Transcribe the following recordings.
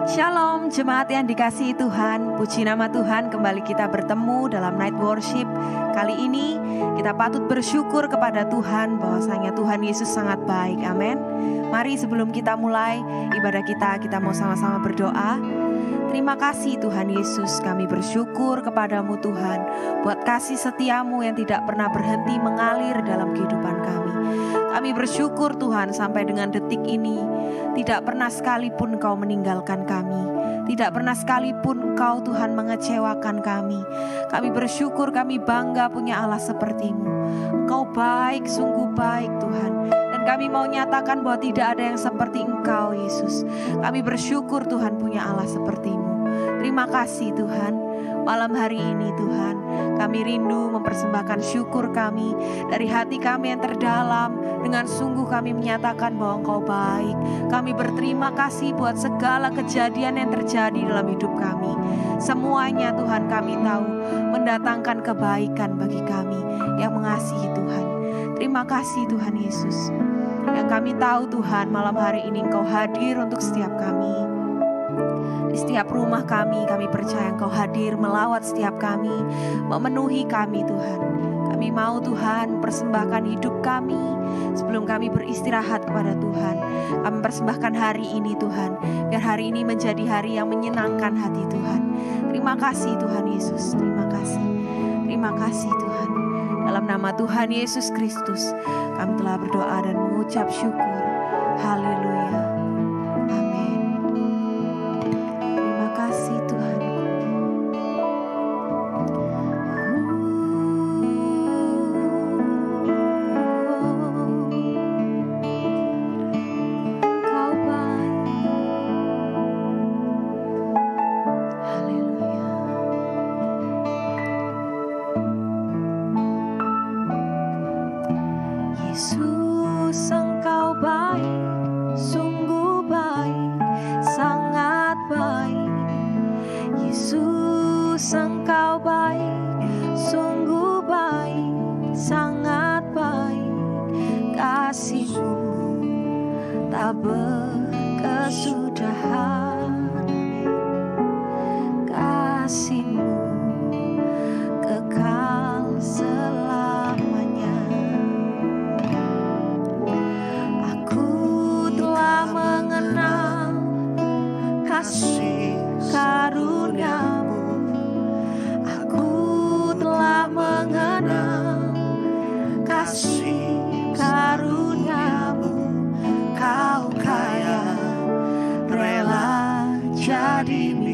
Shalom jemaat yang dikasihi Tuhan, puji nama Tuhan, kembali kita bertemu dalam night worship. Kali ini kita patut bersyukur kepada Tuhan bahwasanya Tuhan Yesus sangat baik, amin. Mari sebelum kita mulai ibadah kita mau sama-sama berdoa. Terima kasih Tuhan Yesus, kami bersyukur kepadamu Tuhan, buat kasih setiamu yang tidak pernah berhenti mengalir dalam kehidupan kami. Kami bersyukur Tuhan sampai dengan detik ini, tidak pernah sekalipun Engkau meninggalkan kami. Tidak pernah sekalipun Engkau Tuhan mengecewakan kami. Kami bersyukur, kami bangga punya Allah seperti-Mu. Engkau baik, sungguh baik Tuhan. Dan kami mau nyatakan bahwa tidak ada yang seperti Engkau Yesus. Kami bersyukur Tuhan punya Allah seperti-Mu. Terima kasih Tuhan. Malam hari ini Tuhan, kami rindu mempersembahkan syukur kami dari hati kami yang terdalam. Dengan sungguh kami menyatakan bahwa Engkau baik. Kami berterima kasih buat segala kejadian yang terjadi dalam hidup kami. Semuanya Tuhan kami tahu mendatangkan kebaikan bagi kami yang mengasihi Tuhan. Terima kasih Tuhan Yesus. Yang kami tahu Tuhan, malam hari ini Engkau hadir untuk setiap kami. Di setiap rumah kami percaya Engkau hadir melawat setiap kami, memenuhi kami Tuhan. Kami mau Tuhan persembahkan hidup kami sebelum kami beristirahat kepada Tuhan. Kami persembahkan hari ini Tuhan, biar hari ini menjadi hari yang menyenangkan hati Tuhan. Terima kasih Tuhan Yesus, terima kasih. Terima kasih Tuhan. Dalam nama Tuhan Yesus Kristus, kami telah berdoa dan mengucap syukur. Haleluya.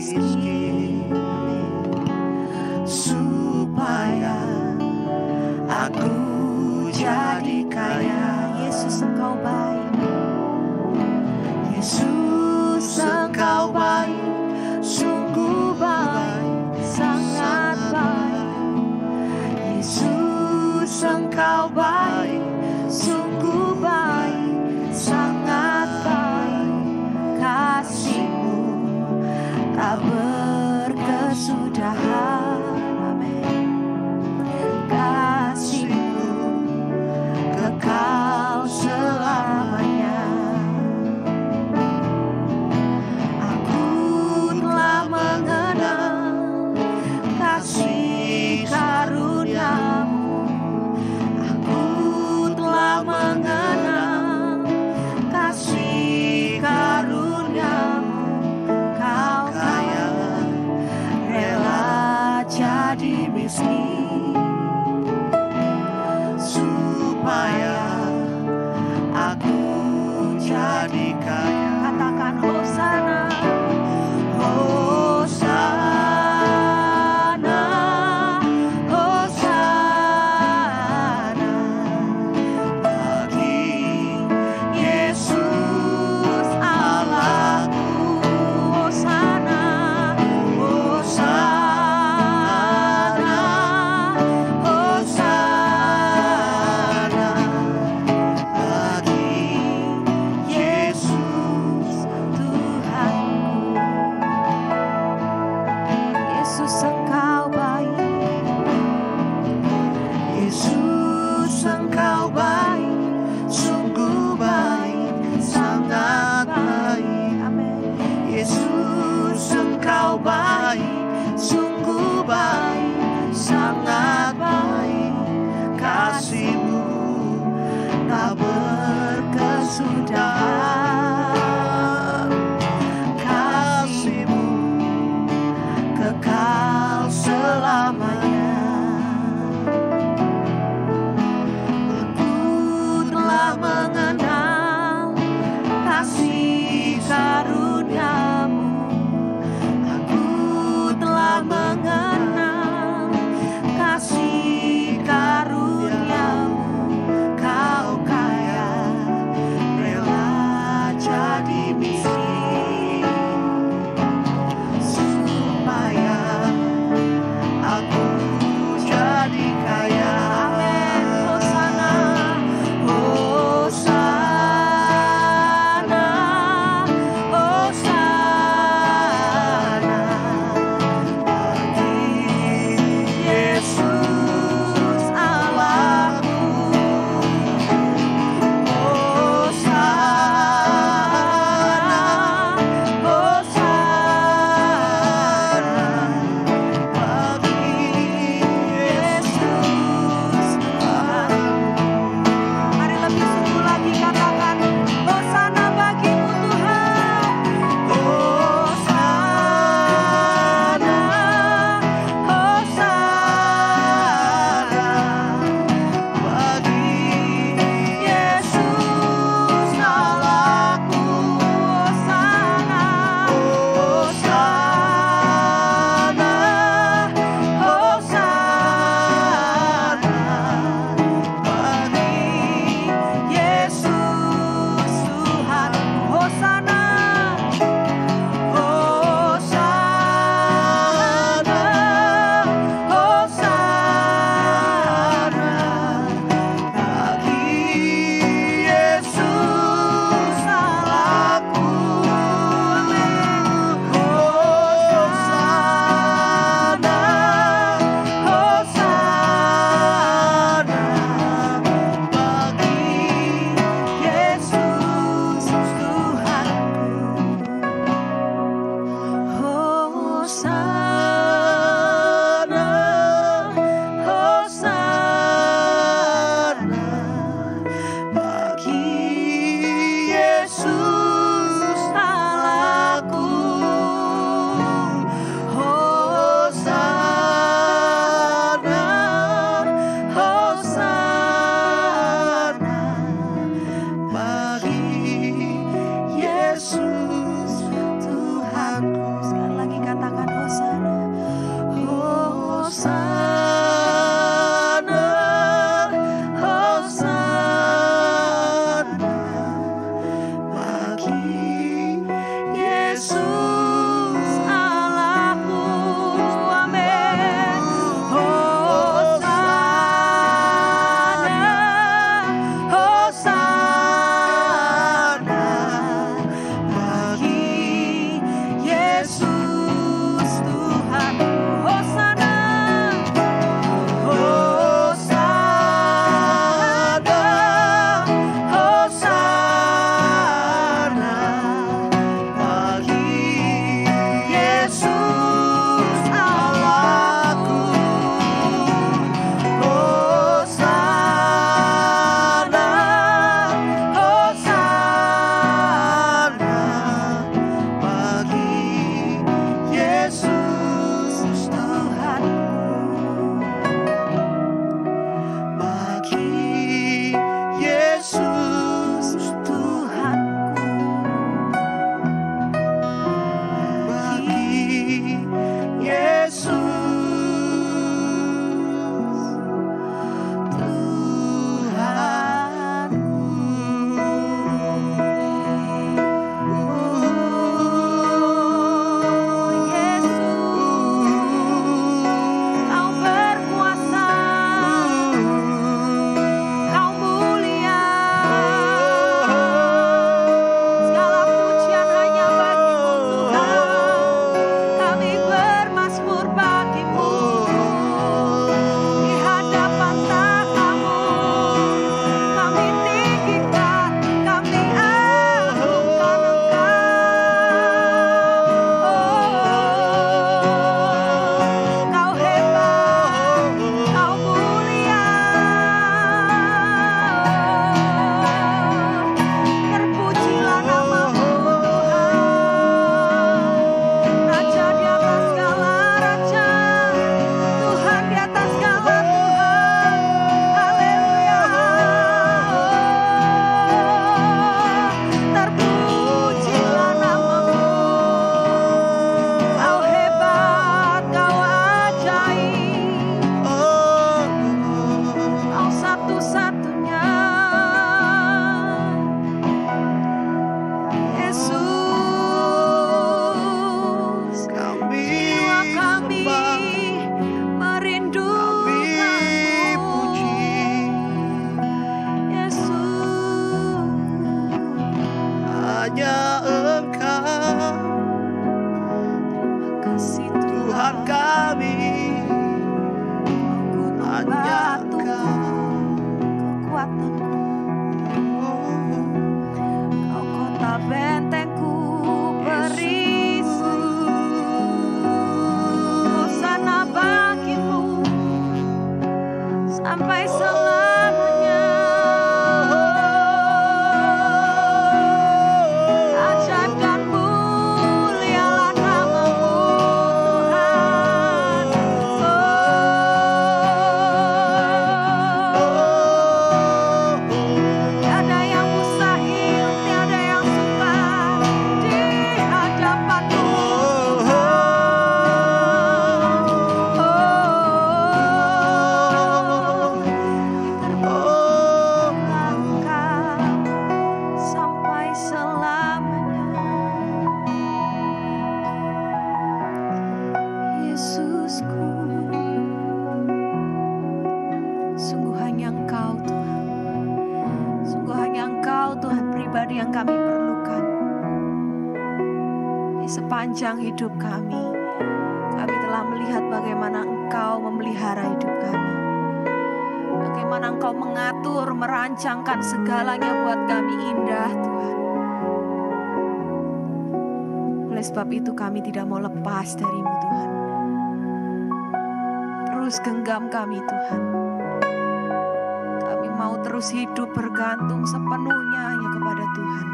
Yesus yang kami perlukan. Di sepanjang hidup kami telah melihat bagaimana Engkau memelihara hidup kami. Bagaimana Engkau mengatur, merancangkan segalanya buat kami indah, Tuhan. Oleh sebab itu kami tidak mau lepas dari-Mu, Tuhan. Terus genggam kami, Tuhan. Kami mau terus hidup bergantung sepenuhnya hanya kepada Tuhan.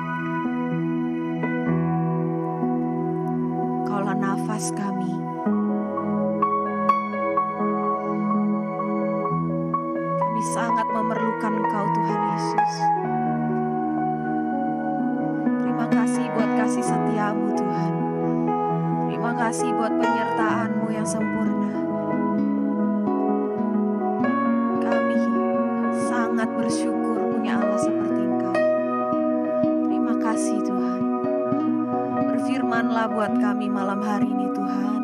Kaulah nafas kami. Kami sangat memerlukan Engkau, Tuhan Yesus. Terima kasih buat kasih setia-Mu, Tuhan. Terima kasih buat penyertaan-Mu yang sempurna. Kami sangat bersyukur punya Allah seperti Engkau. Terima kasih, Tuhan. Berfirman-Lah buat kami malam hari ini, Tuhan.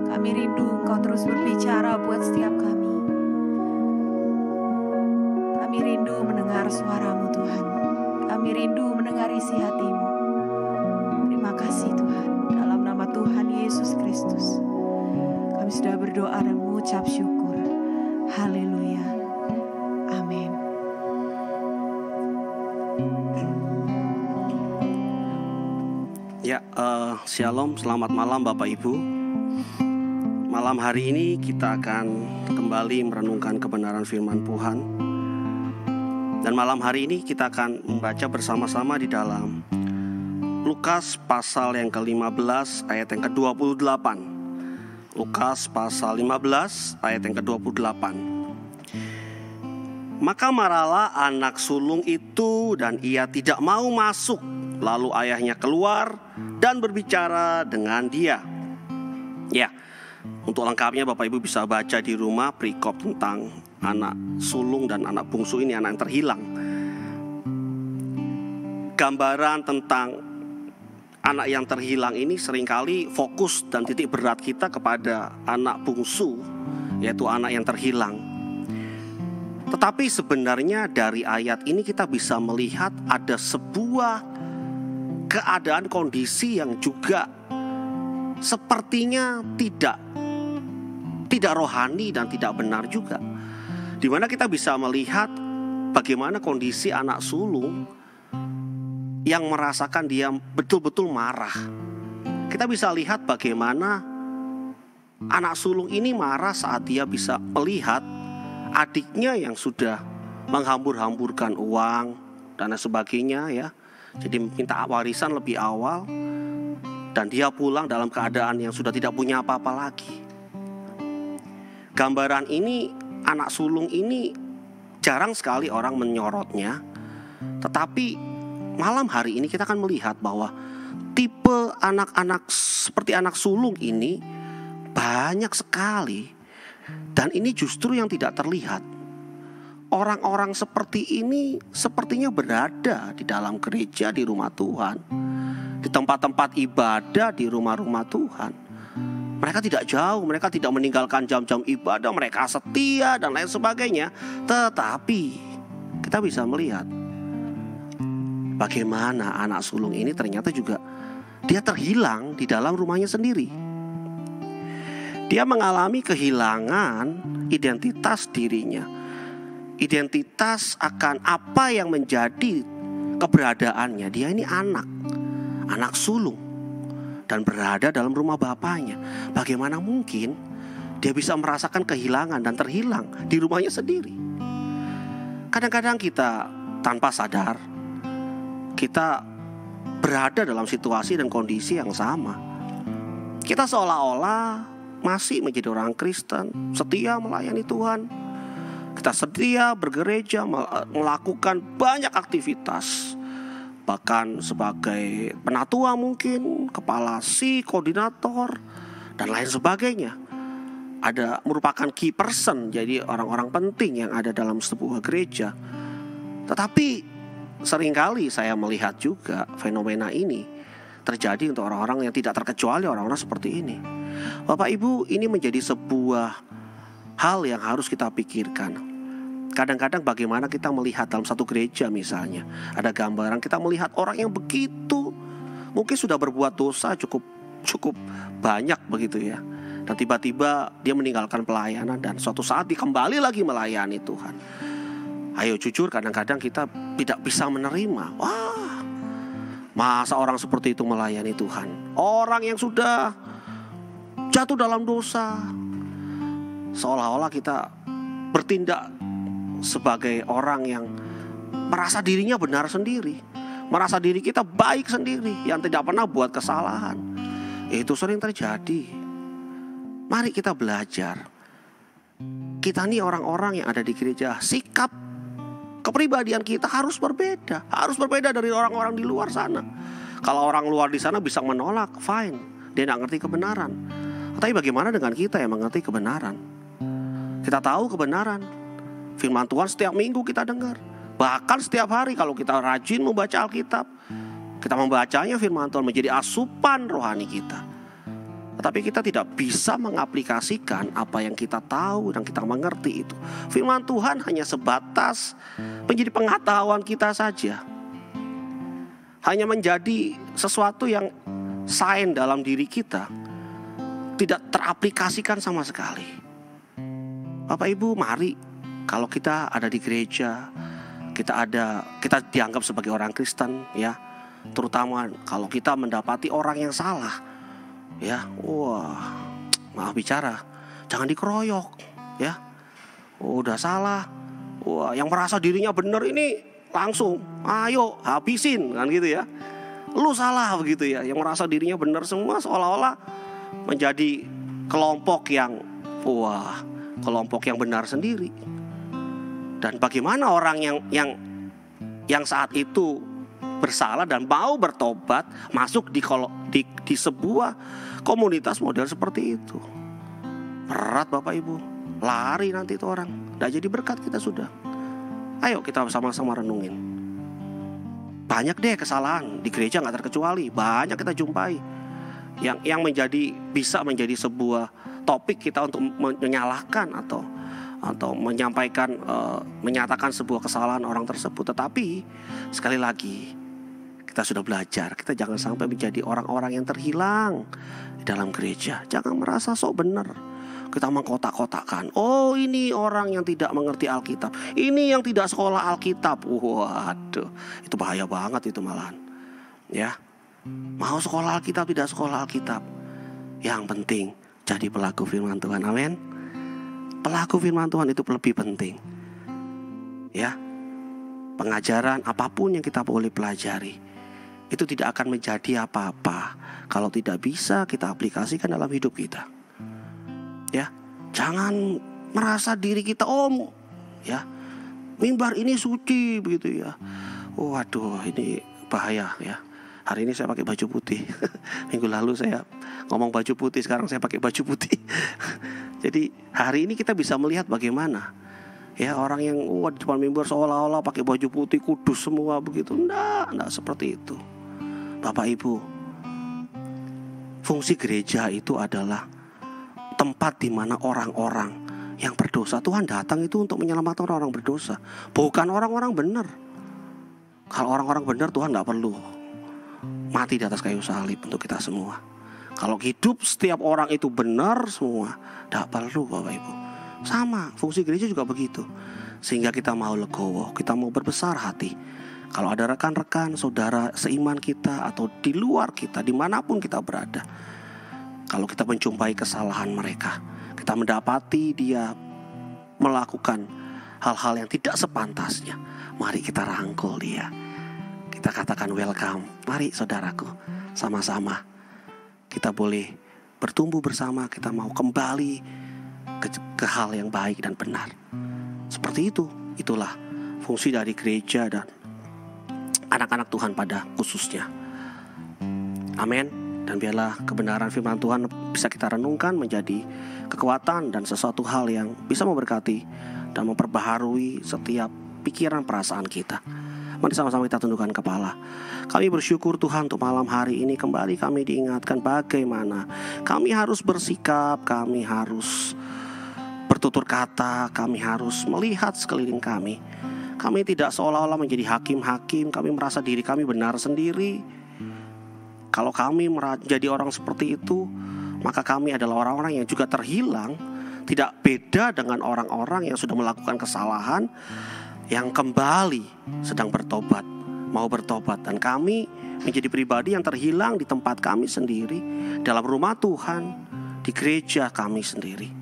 Kami rindu Engkau terus berbicara buat setiap kami. Kami rindu mendengar suara-Mu, Tuhan. Kami rindu mendengar isi hati-Mu. Terima kasih, Tuhan. Dalam nama Tuhan Yesus Kristus, kami sudah berdoa dan mengucap syukur. Haleluya. Amin. Ya, shalom, selamat malam Bapak Ibu. Malam hari ini kita akan kembali merenungkan kebenaran firman Tuhan. Dan malam hari ini kita akan membaca bersama-sama di dalam Lukas pasal yang ke-15 ayat yang ke-28. Lukas pasal 15 ayat yang ke-28. Maka marahlah anak sulung itu dan ia tidak mau masuk. Lalu ayahnya keluar dan berbicara dengan dia. Ya, untuk lengkapnya Bapak Ibu bisa baca di rumah perikop tentang anak sulung dan anak bungsu ini, anak yang terhilang. Gambaran tentang anak yang terhilang ini seringkali fokus dan titik berat kita kepada anak bungsu, yaitu anak yang terhilang. Tetapi sebenarnya dari ayat ini kita bisa melihat ada sebuah keadaan kondisi yang juga sepertinya tidak rohani dan tidak benar juga. Di mana kita bisa melihat bagaimana kondisi anak sulung yang merasakan dia betul-betul marah. Kita bisa lihat bagaimana anak sulung ini marah saat dia bisa melihat adiknya yang sudah menghambur-hamburkan uang dan sebagainya, ya. Jadi minta warisan lebih awal, dan dia pulang dalam keadaan yang sudah tidak punya apa-apa lagi. Gambaran ini, anak sulung ini jarang sekali orang menyorotnya. Tetapi malam hari ini kita akan melihat bahwa tipe anak-anak seperti anak sulung ini banyak sekali. Dan ini justru yang tidak terlihat. Orang-orang seperti ini sepertinya berada di dalam gereja, di rumah Tuhan, di tempat-tempat ibadah, di rumah-rumah Tuhan. Mereka tidak jauh, mereka tidak meninggalkan jam-jam ibadah, mereka setia dan lain sebagainya. Tetapi kita bisa melihat bagaimana anak sulung ini ternyata juga dia terhilang di dalam rumahnya sendiri. Dia mengalami kehilangan identitas dirinya, identitas akan apa yang menjadi keberadaannya. Dia ini anak sulung dan berada dalam rumah bapaknya. Bagaimana mungkin dia bisa merasakan kehilangan dan terhilang di rumahnya sendiri? Kadang-kadang kita tanpa sadar kita berada dalam situasi dan kondisi yang sama. Kita seolah-olah masih menjadi orang Kristen, setia melayani Tuhan. Kita setia bergereja, melakukan banyak aktivitas. Bahkan sebagai penatua mungkin, kepala koordinator, dan lain sebagainya. Ada merupakan key person, jadi orang-orang penting yang ada dalam sebuah gereja. Tetapi seringkali saya melihat juga fenomena ini terjadi untuk orang-orang yang tidak terkecuali orang-orang seperti ini. Bapak Ibu, ini menjadi sebuah hal yang harus kita pikirkan. Kadang-kadang bagaimana kita melihat dalam satu gereja misalnya, ada gambaran kita melihat orang yang begitu mungkin sudah berbuat dosa cukup banyak begitu ya. Dan tiba-tiba dia meninggalkan pelayanan dan suatu saat dia kembali lagi melayani Tuhan. Ayo jujur, kadang-kadang kita tidak bisa menerima. Wah, masa orang seperti itu melayani Tuhan? Orang yang sudah jatuh dalam dosa. Seolah-olah kita bertindak sebagai orang yang merasa dirinya benar sendiri, merasa diri kita baik sendiri, yang tidak pernah buat kesalahan. Itu sering terjadi. Mari kita belajar. Kita ini orang-orang yang ada di gereja, sikap kepribadian kita harus berbeda. Harus berbeda dari orang-orang di luar sana. Kalau orang luar di sana bisa menolak, fine, dia tidak ngerti kebenaran. Tapi bagaimana dengan kita yang mengerti kebenaran? Kita tahu kebenaran. Firman Tuhan setiap minggu kita dengar. Bahkan setiap hari kalau kita rajin membaca Alkitab, kita membacanya firman Tuhan menjadi asupan rohani kita. Tetapi kita tidak bisa mengaplikasikan apa yang kita tahu dan kita mengerti itu. Firman Tuhan hanya sebatas menjadi pengetahuan kita saja. Hanya menjadi sesuatu yang sign dalam diri kita, tidak teraplikasikan sama sekali. Bapak Ibu, mari kalau kita ada di gereja, kita dianggap sebagai orang Kristen ya. Terutama kalau kita mendapati orang yang salah. Ya, wah, maaf bicara, jangan dikeroyok, ya. Udah salah, wah, yang merasa dirinya benar ini langsung, ayo habisin, kan gitu ya. Lu salah begitu ya, yang merasa dirinya benar semua seolah-olah menjadi kelompok yang, wah, kelompok yang benar sendiri. Dan bagaimana orang yang saat itu bersalah dan mau bertobat masuk di sebuah komunitas model seperti itu? Berat Bapak Ibu, lari nanti itu orang, tidak jadi berkat kita sudah. Ayo kita sama-sama renungin. Banyak deh kesalahan di gereja, nggak terkecuali, banyak kita jumpai yang bisa menjadi sebuah topik kita untuk menyalahkan atau menyampaikan, menyatakan sebuah kesalahan orang tersebut. Tetapi sekali lagi kita sudah belajar, kita jangan sampai menjadi orang-orang yang terhilang di dalam gereja. Jangan merasa sok benar. Kita mengkotak-kotakan, oh ini orang yang tidak mengerti Alkitab, ini yang tidak sekolah Alkitab. Waduh, itu bahaya banget itu malahan. Ya, mau sekolah Alkitab, tidak sekolah Alkitab, yang penting jadi pelaku firman Tuhan. Amin. Pelaku firman Tuhan itu lebih penting. Ya, pengajaran apapun yang kita boleh pelajari itu tidak akan menjadi apa-apa kalau tidak bisa kita aplikasikan dalam hidup kita. Ya, jangan merasa diri kita ya, mimbar ini suci begitu ya. Waduh, ini bahaya ya. Hari ini saya pakai baju putih. Minggu lalu saya ngomong baju putih, sekarang saya pakai baju putih. Jadi hari ini kita bisa melihat bagaimana ya orang yang di depan mimbar seolah-olah pakai baju putih kudus semua begitu. Enggak seperti itu. Bapak Ibu, fungsi gereja itu adalah tempat di mana orang-orang yang berdosa, Tuhan datang itu untuk menyelamatkan orang berdosa, bukan orang-orang benar. Kalau orang-orang benar Tuhan tidak perlu mati di atas kayu salib untuk kita semua. Kalau hidup setiap orang itu benar semua, tidak perlu Bapak Ibu. Sama, fungsi gereja juga begitu. Sehingga kita mau legowo, kita mau berbesar hati. Kalau ada rekan-rekan, saudara seiman kita atau di luar kita, dimanapun kita berada, kalau kita menjumpai kesalahan mereka, kita mendapati dia melakukan hal-hal yang tidak sepantasnya, mari kita rangkul dia. Kita katakan welcome, mari saudaraku, sama-sama kita boleh bertumbuh bersama, kita mau kembali ke hal yang baik dan benar. Seperti itu, itulah fungsi dari gereja dan anak-anak Tuhan pada khususnya. Amin. Dan biarlah kebenaran firman Tuhan bisa kita renungkan menjadi kekuatan dan sesuatu hal yang bisa memberkati dan memperbaharui setiap pikiran perasaan kita. Mari sama-sama kita tundukkan kepala. Kami bersyukur Tuhan untuk malam hari ini kembali kami diingatkan bagaimana kami harus bersikap, kami harus bertutur kata, kami harus melihat sekeliling kami. Kami tidak seolah-olah menjadi hakim-hakim, kami merasa diri kami benar sendiri. Kalau kami menjadi orang seperti itu, maka kami adalah orang-orang yang juga terhilang. Tidak beda dengan orang-orang yang sudah melakukan kesalahan, yang kembali sedang bertobat, mau bertobat. Dan kami menjadi pribadi yang terhilang di tempat kami sendiri, dalam rumah Tuhan, di gereja kami sendiri.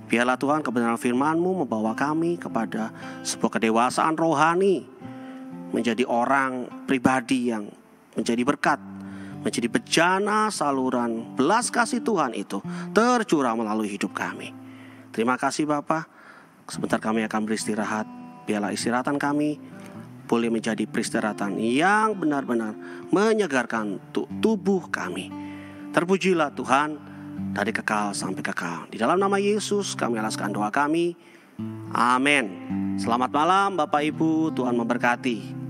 Biarlah Tuhan kebenaran firman-Mu membawa kami kepada sebuah kedewasaan rohani, menjadi orang pribadi yang menjadi berkat, menjadi bejana saluran belas kasih Tuhan itu tercurah melalui hidup kami. Terima kasih Bapa. Sebentar kami akan beristirahat. Biarlah istirahatan kami boleh menjadi peristirahatan yang benar-benar menyegarkan tubuh kami. Terpujilah Tuhan dari kekal sampai kekal. Di dalam nama Yesus kami alaskan doa kami. Amin. Selamat malam Bapak Ibu, Tuhan memberkati.